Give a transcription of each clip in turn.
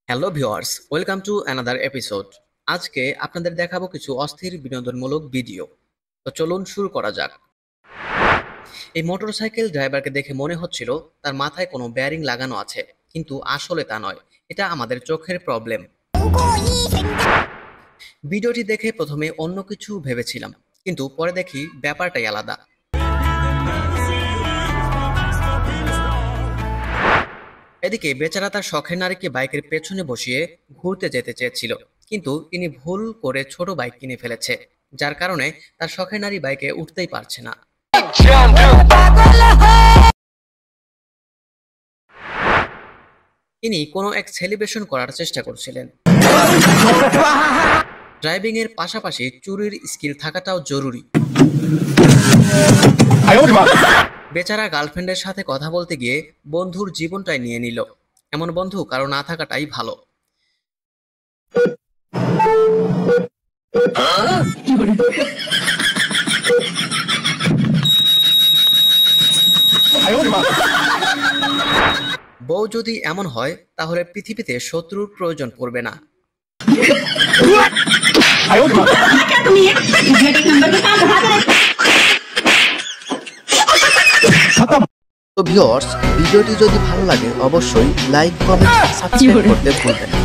Hello viewers, welcome to another episode. আজকে আপনাদের দেখাবো কিছু অস্থির বিনোদনমূলক ভিডিও। তো চলুন শুরু করা যাক। এই মোটরসাইকেল ড্রাইভারকে দেখে মনে হচ্ছিল তার মাথায় কোনো বেয়ারিং লাগানো আছে, কিন্তু আসলে তা নয়। এটা আমাদের চোখের প্রবলেম। ভিডিওটি দেখে প্রথমে অন্য কিছু ভেবেছিলাম, কিন্তু পরে দেখি ব্যাপারটাই আলাদা। এদিকে বেচারা তার শখের নারীকে বাইকের পেছনে বসিয়ে ঘুরতে যেতে চেয়েছিল, কিন্তু তিনি ভুল করে ছোট বাইক কিনে ফেলেছে, যার কারণে তার শখের নারী বাইকে উঠতেই পারছে না। তিনি কোনো এক সেলিব্রেশন করার চেষ্টা করছিলেন। ড্রাইভিং এর পাশাপাশি চুরির স্কিল থাকাটাও জরুরি। বেচারা গার্লফ্রেন্ডের সাথে কথা বলতে গিয়ে বন্ধুর জীবনটাই নিয়ে নিল। এমন বন্ধু কারো না থাকাটাই ভালো। বউ যদি এমন হয়, তাহলে পৃথিবীতে শত্রুর প্রয়োজন পড়বে না। তো ভিউয়ার্স, ভিডিওটি যদি ভালো লাগে অবশ্যই লাইক, কমেন্ট, সাবস্ক্রাইব করতে ভুলবেন না।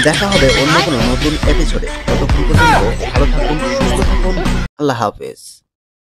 দেখা হবে অন্য কোনো নতুন এপিসোডে। ততক্ষণ পর্যন্ত ভালো থাকুন, সুস্থ থাকুন। আল্লাহ হাফেজ।